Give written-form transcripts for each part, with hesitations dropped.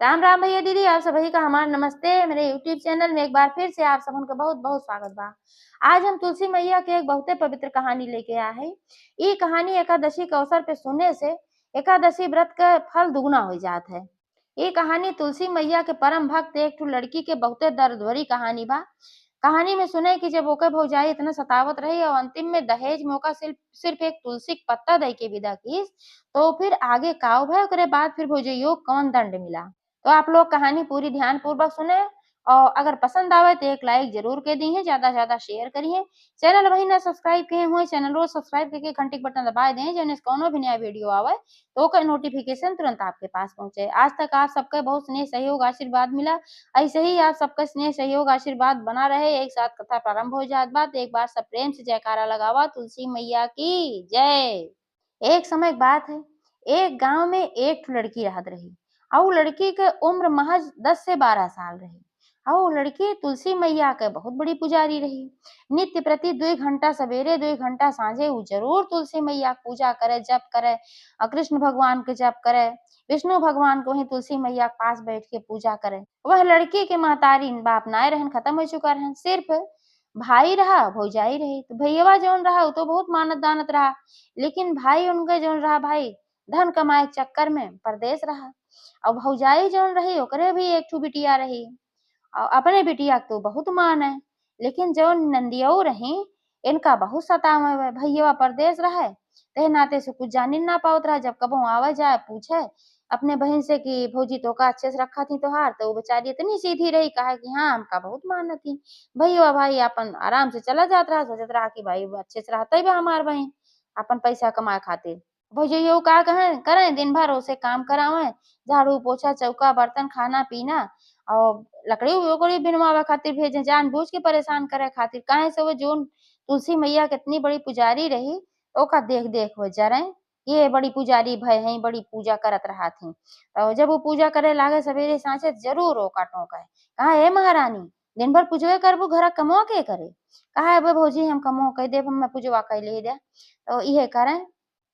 राम राम भैया दीदी, आप सभी का हमारा नमस्ते। मेरे यूट्यूब चैनल में एक बार फिर से आप सबन का बहुत बहुत स्वागत बा। आज हम तुलसी मैया के एक बहुते पवित्र कहानी लेके आए हैं। ये कहानी एकादशी के अवसर पे सुनने से एकादशी व्रत का फल दुगना हो जात है। ये कहानी तुलसी मैया के परम भक्त एक ठो लड़की के बहुते दर्द भरी कहानी बा। कहानी में सुने कि जब ओकर भौजाई इतना सतावत रही और अंतिम में दहेज मौका सिर्फ सिर्फ एक तुलसी के पत्ता दे के विदा की, तो फिर आगे का भय, ओकरे बाद फिर भौजैयो कौन दंड मिला। तो आप लोग कहानी पूरी ध्यान पूर्वक सुने और अगर पसंद आवे तो एक लाइक जरूर के दी है, ज्यादा से ज्यादा शेयर करिए। चैनल वही ना सब्सक्राइब किए हुए चैनल को सब्सक्राइब करके घंटी के बटन दबा दें, जैसे कोनो भी नया वीडियो आवे तो का नोटिफिकेशन तुरंत आपके पास पहुंचे। आज तक आप सबका बहुत स्नेह सहयोग आशीर्वाद मिला, ऐसे ही आप सबका स्नेह सहयोग आशीर्वाद बना रहे। एक साथ कथा प्रारंभ हो जात बात, एक बार सब प्रेम से जयकारा लगावा, तुलसी मैया की जय। एक समय की बात है, एक गांव में एक लड़की रहत रही और लड़की के उम्र महज 10 से 12 साल रही। और लड़की तुलसी मैया के बहुत बड़ी पुजारी रही। नित्य प्रति 2 घंटा सवेरे 2 घंटा सांझे वो जरूर तुलसी मैया की पूजा करे, जप करे, कृष्ण भगवान के जप करे, विष्णु भगवान को वही तुलसी मैया के पास बैठ के पूजा करे। वह लड़की के महतारी बाप नाय रहन, खत्म हो चुका रहन, सिर्फ भाई रहा, भौजाई रही। तो भैया जौन रहा वो तो बहुत मानत दानत रहा, लेकिन भाई उनके जौन रहा, भाई धन कमाए के चक्कर में परदेश रहा। और भौजाई जौन रही ओकरे भी एक ठो बिटिया रही और अपने बिटिया के तो बहुत मान है, लेकिन जौन नंदियो रही इनका बहुत सतावे। भैया परदेश रहे ते नाते से कुछ जान ना पावत रहा। जब कबो आवे जाए पूछे अपने बहन से कि भौजी तो का अच्छे से रखा थी तोहार, तो वो बेचारी इतनी सीधी रही, कहा कि हाँ हमका बहुत मान थी। भैया भाई अपन आराम से चला जात रहा, सोचत रहा कि भाई अच्छे से रहता ही बा हमार बहन अपन पैसा कमाए खातिर। भौजैया का कहें करें, दिन भर उसे काम करावे, झाड़ू पोछा चौका बर्तन खाना पीना और लकड़ी उकड़ी बिनवावे खातिर भेजे, जानबूझ के परेशान करे खातिर। काहे से वो जोन तुलसी मैया कितनी बड़ी पुजारी रही, ओका देख देख हो जरे ये बड़ी पुजारी भय है, बड़ी पूजा करत रहा थी। और जब वो पूजा करे लागे सवेरे सांझे जरूर ओका टोके, कहा हे महारानी दिन भर पूजवे करबू, घर कमो के करे। कहा है भौजी हम कमो कह देव, हम पूजवा कर ले दे। तो ये करें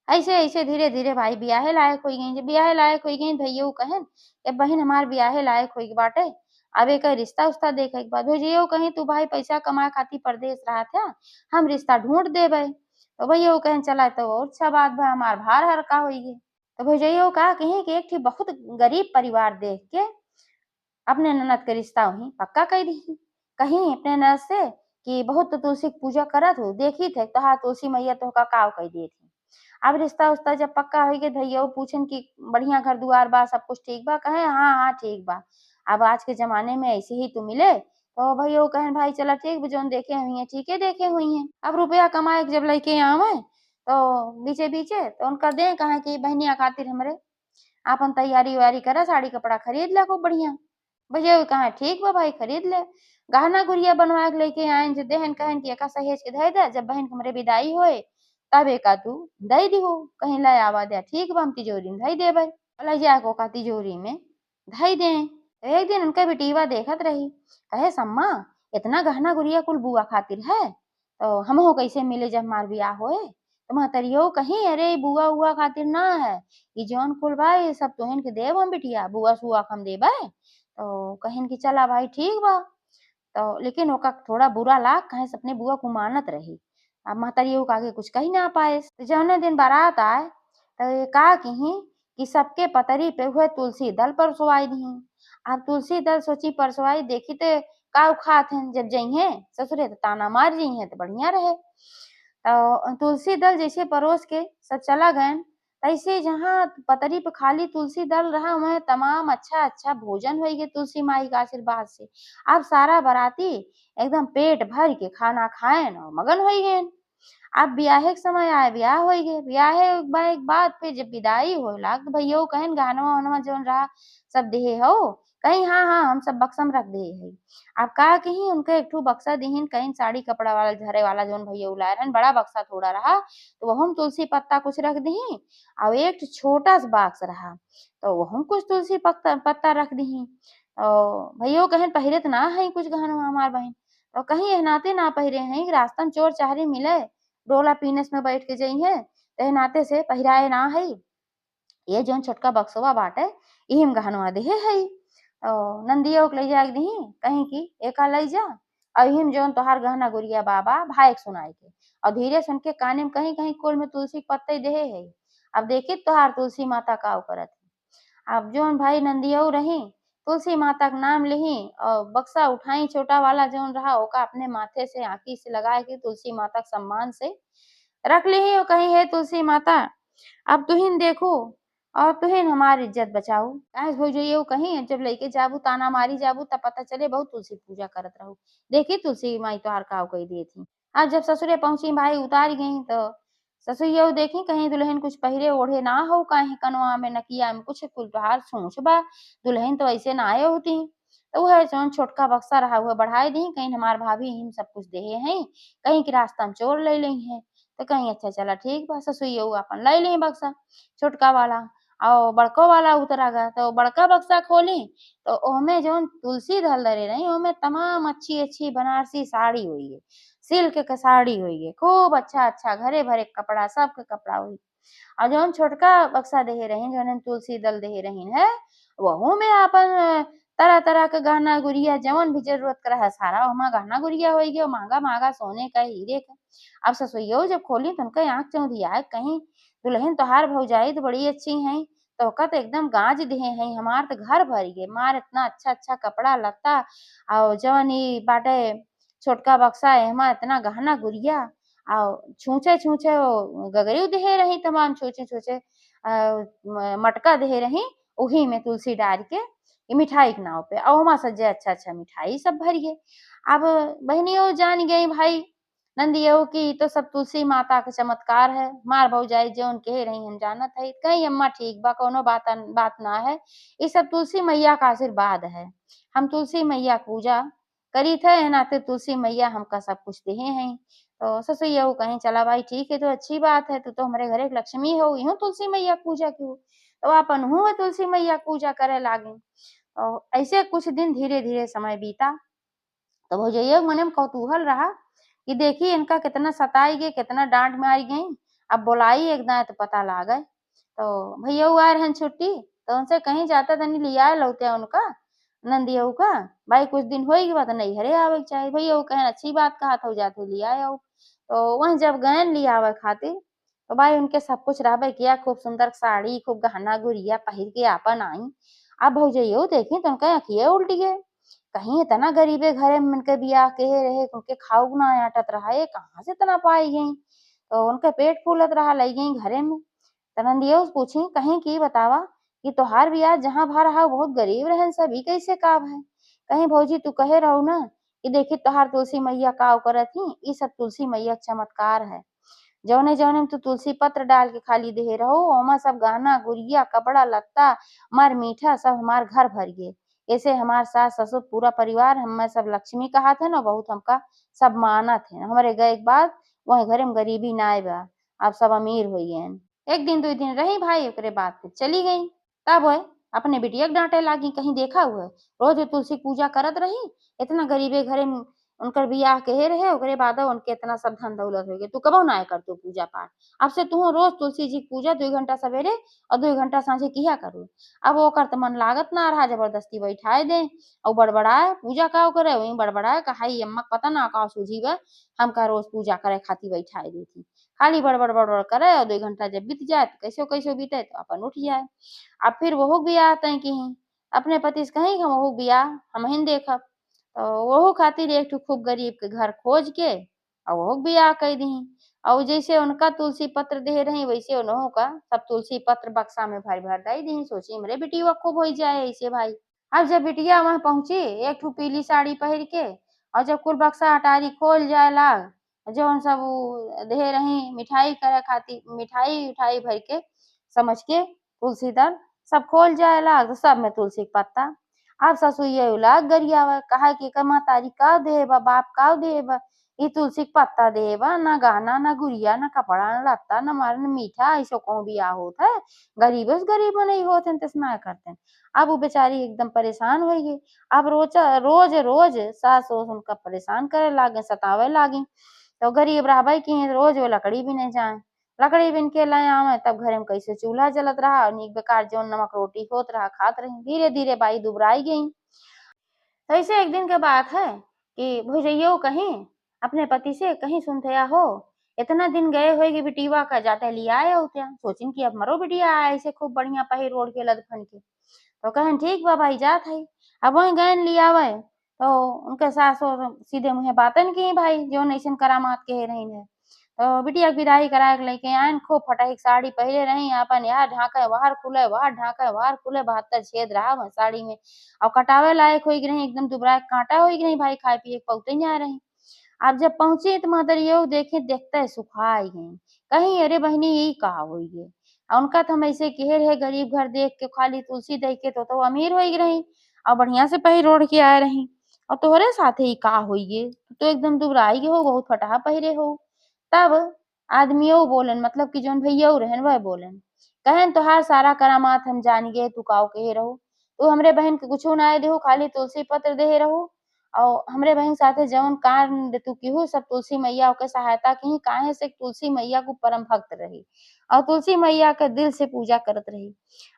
ऐसे ऐसे धीरे धीरे भाई ब्याहे लायक हो गई। जब ब्याहे लायक हो गई भैया कहें कि बहन हमार ब्याहे लायक हो बाटे, अब एक रिश्ता उस्ता देखे के बाद भैया कहीं तू भाई पैसा कमाए खातिर परदेश रहा था, हम रिश्ता ढूंढ देवे। तो भैया कहें चला तो और अच्छा बात भाई, हमार भार हल्का हो गई। तो भैया कहा कहीं कि एक थी बहुत गरीब परिवार देख के अपने ननद के रिश्ता वहीं पक्का कर दी। कहीं अपने ननद से कि बहुत तो तुलसी की पूजा करत हो, देखी थे तो हाँ तुलसी मैया तो का काव कर दी थी। अब रिश्ता उस्ता जब पक्का हो गया भैया पूछन कि बढ़िया घर दुआर बा, सब कुछ ठीक बा, कहे हाँ हाँ ठीक बा। अब आज के जमाने में ऐसे ही तो मिले, तो भैया कहें भाई चला ठीक बा, जोन देखे हुई है ठीक है देखे हुई है। अब रुपया कमाए के जब लेके आवे तो बीचे बीचे तो उनका दे, कहे कि बहनिया खातिर हमरे आपन तैयारी वारी करा, साड़ी कपड़ा खरीद ला खूब बढ़िया। भैया कहा ठीक बा भाई खरीद ले। गहना गुड़िया बनवा के लेके आए, जो देहन कहन की एका सहेज के धै दे, जब बहन हमरे विदाई होए तब एका तू दई दिहो, कहीं ले आवा दे। ठीक बा हम तिजोरी में धई देबै। ले जाके ओका तिजोरी में धई दे। एक दिन उनका बेटीवा देखत रही, कहे सम्मा इतना गहना गुड़िया कुल बुआ खातिर है, तो हमहो कैसे मिले जब हमार बियाह होए। तो महतरियो कहीं अरे बुआ उआ खातिर ना है, ई जौन कुल बा ये सब तोहन के देव हम बिटिया, बुआ सुआ के हम देबै। तो कहिन कि चला भाई ठीक बा। तो लेकिन ओका थोड़ा बुरा लाग, कहे से अपने बुआ को मानत रही। अब महतरियो के आगे कुछ कही ना पाए। तो जौने दिन बारात आए तो ये का कही कि सबके पतरी पे हुए तुलसी दल परसवाई दी। अब तुलसी दल सोची परसवाई देखी तो का खात हैं, जब जइहे ससुरे तो ताना मार जइहे तो बढ़िया रहे। तो तुलसी दल जैसे परोस के सब चला गए, ऐसे जहाँ पतरी पे खाली तुलसी दल रहा वह तमाम अच्छा अच्छा भोजन हो गए तुलसी माई के आशीर्वाद से। अब सारा बाराती एकदम पेट भर के खाना खाएन और मगन हो गए। अब ब्याहे के समय आए, ब्याह हो गए। ब्याहे के बाद फिर जब विदाई हो लाग तो भैया कहन गहनवा वहनवा जौन रहा सब देहे हो, कहीं हाँ हाँ हम सब बक्सा में रख दे है। अब का कहीं उनका एक ठो बक्सा दीहिन, कहीं साड़ी कपड़ा वाला झरे वाला जौन भैया लाए रहन, बड़ा बक्सा थोड़ा रहा तो वह तुलसी पत्ता कुछ रख दी। और एक ठो छोटा सा बॉक्स रहा तो वह कुछ तुलसी पत्ता पत्ता रख दी। और भैया कहन पहिरे तो ना है कुछ गहनवा हमार बहन, तो कहीं एहनाते ना पहिरे हैं, रास्ता में चोर चाहरी मिले डोला पीनस में बैठ के जइहे, एह नाते से पहिराए ना है। ये जौन छोटका बक्सवा बाटे इहिम गहनवा देहे हई। नंदियो के लइजा दही कहीं की एका लइजा और इहिम जौन तोहार गहना गुड़िया बाबा भाई सुनाई के और धीरे सुन के काने में कहीं कहीं कोल में तुलसी के पत्ते देहे हई। अब देखी तोहार तुलसी माता का करत है। अब जौन भाई नंदियो रही तुलसी माता का नाम लिही और बक्सा उठाई छोटा वाला जौन रहा ओका अपने माथे से आंखी से लगाए के तुलसी माता के सम्मान से रख ली और कही हे तुलसी माता अब तुहिन देखो और तुहिन हमारी इज्जत बचाऊ। काहे भौजइयो कहीं जब लइके जाबू ताना मारी जाबू तब पता चले बहुत तुलसी पूजा करत रहू। देखी तुलसी माई तोहार काव कही दी थी। अब जब ससुरे पहुंची भाई उतार गई तो ससुरियो देखी कहीं दुल्हन कुछ पहिरे ओढ़े ना हो काहे कनवा में नकिया में कुछ कुल तोहार सोच बा दुल्हन तो ऐसे ना आए होती। तो वह जौन छोटका बक्सा रहा हुआ बढ़ाई दी कहीं हमार भाभी हिम सब कुछ देहे हैं कहीं के रास्ता में चोर ले ली है तो कहीं अच्छा चला ठीक बा ससुइयो अपन ले ली बक्सा छोटका वाला और बड़को वाला उतरा गया तो बड़का बक्सा खोली तो ओमे जौन तुलसी धल धरे रही ओमे तमाम अच्छी अच्छी बनारसी साड़ी हुई है सिल्क के साड़ी हुई है खूब अच्छा अच्छा घरे भरे कपड़ा सबके कपड़ा हुई और जौन छोटका बक्सा देहे रही जौन तुलसी दल देहे रही है वहू में अपन तरह तरह के गहना गुड़िया जवन भी जरूरत कर है सारा वहाँ गहना गुड़िया हो गया महंगा महंगा सोने का हीरे का। अब ससुइयो जब खोली तो उनका आंख चौंधिया कहीं दुल्हन तोहार भौजाई तो बड़ी अच्छी है तो ओका तो एकदम गाज दिए हैं हमार तो घर भर गए मार इतना अच्छा अच्छा कपड़ा लत्ता और जवन ई बाटे छोटका बक्सा है हमार इतना गहना गुड़िया और छूछे छूछे वो गगरी देहे रही तमाम छूछे छूछे मटका देहे रही उही में तुलसी डाल के मिठाई के नाव पे और वहाँ सज्जे अच्छा अच्छा मिठाई सब भरिए। अब बहनियों जान गई भाई नंदियो की तो सब तुलसी माता का चमत्कार है मार भौजाई जौन कहे रही हम जानत है कहीं अम्मा ठीक बा कोनो बात ना है ये सब तुलसी मैया का आशीर्वाद है। हम तुलसी मैया पूजा करी थे नाते तुलसी मैया हमका सब कुछ दिए हैं। तो ससुइया कहीं चला भाई ठीक है तो अच्छी बात है तो हमारे घर एक लक्ष्मी हो यूं तुलसी मैया पूजा क्यों तो अपन हूँ तुलसी मैया पूजा करे लागे। और ऐसे कुछ दिन धीरे धीरे समय बीता तो भौजैया के मन में कौतूहल रहा कि देखी इनका कितना सताई गई कितना डांट मारी गई अब बुलाई एकदम तो पता लागे तो भैया आए रहन छुट्टी तो उनसे कहीं जाता तनी लिया लौटे उनका नंदिया का भाई कुछ दिन होगी बात नहीं हरे आवे चाहिए भैया कहें अच्छी बात कहा था जाते लिया आओ तो वह जब गए लिया आवे खातिर तो भाई उनके सब कुछ रहबे किया खूब सुंदर साड़ी खूब गहना गुड़िया पहिर के आपन आई। अब भौजैया देखी तो उनका अखिए उल्टी गए कहीं इतना गरीबे घरे में उनके बियाह के रहे उनके खाऊ ना आटत रहा ये कहाँ से इतना पाई गई तो उनके पेट फूलत रहा लई गई घरे में। तरंदिया पूछी कहीं की बतावा कि तोहार बियाह जहाँ भा रहा बहुत गरीब रहन सभी कैसे काब है कहीं भौजी तू कहे रहो ना कि देखी तोहार तुलसी मैया काव करत ही ये सब तुलसी मैया चमत्कार है जौने जौने में तू तुलसी पत्र डाल के खाली दे रहो ओमा सब गहना गुड़िया कपड़ा लत्ता मार मीठा सब हमार घर भर गए ऐसे हमार सास ससुर पूरा परिवार हमें सब लक्ष्मी कहा थे ना बहुत हमका सब माना थे हमारे गए के बाद वही घरे में गरीबी ना आए बा अब सब अमीर हुई हैं। एक दिन दो दिन रही भाई ओकरे बाद फिर चली गई तब वह अपने बिटिया के डांटे लागी कहीं देखा हुआ रोज तुलसी पूजा करत रही इतना गरीबे घरे में उनकर बियाह के रहे ओकरे बाद उनके इतना सब धन दौलत हो गए तू कबो ना कर तू पूजा पाठ अब से तू रोज तुलसी जी पूजा 2 घंटा सवेरे और 2 घंटा सांझे किया करू। अब ओकर तो मन लागत ना रहा जबरदस्ती बैठाए दे और बड़बड़ाए पूजा का करे वही बड़बड़ाए कहा अम्मा पता ना का सूझी बा हमका रोज पूजा करे खातिर बैठाए देती खाली बड़बड़ बड़बड़ करे और 2 घंटा जब बीत जाए तो कैसे कैसे बीते तो अपन उठ जाए। अब फिर वहू बियाह तय की अपने पति से कहीं हम वहू बियाह हम ही देखब तो वहू खातिर एक ठो खूब गरीब के घर खोज के और वहू बियाह कर दी और जैसे उनका तुलसी पत्र दे रही वैसे उन्हों का सब तुलसी पत्र बक्सा में भर भर दई दी सोची मेरे बिटिया खूब हो जाए ऐसे भाई। अब जब बिटिया वहां पहुंची एक ठो पीली साड़ी पहन के और जब कुल बक्सा अटारी खोल जाए लाग जौन सब दे रही मिठाई करे खातिर मिठाई उठाई भर के समझ के तुलसी दल सब खोल जाए लाग सब में तुलसी के पत्ता। अब ससुइया लाग गरियावा कहा कि कमा तारी का देबा बाप का देबा ई तुलसी के पत्ता देबा ना गहना ना गुड़िया ना कपड़ा ना लत्ता ना मार ना मीठा ऐसो कहूँ बियाह होत है गरीब से गरीब नहीं होते तेस ना करते। अब वो बेचारी एकदम परेशान हो गई अब रोज रोज सास उनका परेशान करे लागे सतावे लागी तो गरीब रहबे की रोज वो लकड़ी भी नहीं जाए लकड़ी बिन के लाए आवे तब घरे में कैसे चूल्हा जलत रहा और नीक बेकार जौन नमक रोटी होत रहा खात रही। धीरे धीरे बाई दुबराई गई। ऐसे एक दिन के बात है कि भुजइयो कहीं अपने पति से कहीं सुनथया हो इतना दिन गए हुए कि बिटिया का जाते लिया आए होते सोचिन कि अब मरो बिटिया ऐसे खूब बढ़िया पहिर ओढ़ के लदफन के तो कहन ठीक बा भाई जात है। अब वही गहन लिया आवे तो उनके सास सीधे मुहे बातन की भाई जो ऐसन करामात के रही है। तो बिटिया के विदाई करा के लेके आयन खूब फटाई साड़ी पहले रही अपन यार ढाका बाहर खुले बाहर ढाका बाहर खुले 72 छेद रहा वह साड़ी में और कटावे लायक हो रही एकदम दुबरा कांटा हो गई भाई खाए पिए पौते नहीं आ रही। अब जब पहुंची तो महतरियो देखे देखते सुखाई गई कहीं अरे बहनी यही कहा हुई है और उनका तो हम ऐसे कहे रहे गरीब घर देख के खाली तुलसी देख के तो अमीर हो रही और बढ़िया से पहिर ओढ़ के आए रही और तोहरे साथे ही कहा हुई है तो एकदम दुबराई हो बहुत फटाहा पहिरे हो। तब आदमियों बोलन मतलब कि जोन भैया रहन वह बोलन कहन तोहार सारा करामात हम जान गए तू काव कहे रहो तू हमरे बहन के कुछ ना देहो खाली तुलसी पत्र दे रहो और हमरे बहन साथे जौन कांड तू केहू सब तुलसी मैया के सहायता की काहे से तुलसी मैया को परम भक्त रही और तुलसी मैया के दिल से पूजा करत रही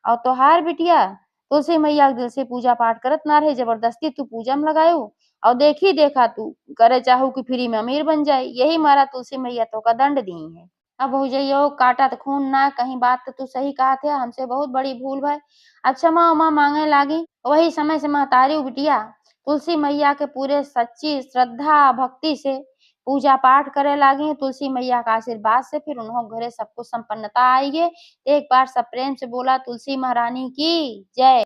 और तोहार बिटिया तुलसी मैया के दिल से पूजा पाठ करत ना रही जबरदस्ती तू पूजा में लगायो और देखी देखा तू करे चाहू कि फ्री में अमीर बन जाए यही मारा तुलसी मैया तो का दंड दी है। अब हो जाइयो काटा तो खून ना कहीं बात तो तू सही कहा थे हमसे बहुत बड़ी भूल भाई अब क्षमा उमा मांगे लागी वही समय से महतारी बिटिया तुलसी मैया के पूरे सच्ची श्रद्धा भक्ति से पूजा पाठ करे लागी तुलसी मैया का आशीर्वाद से फिर उन्होंने घरे सबको संपन्नता आई है। एक बार सब प्रेम से बोला तुलसी महारानी की जय।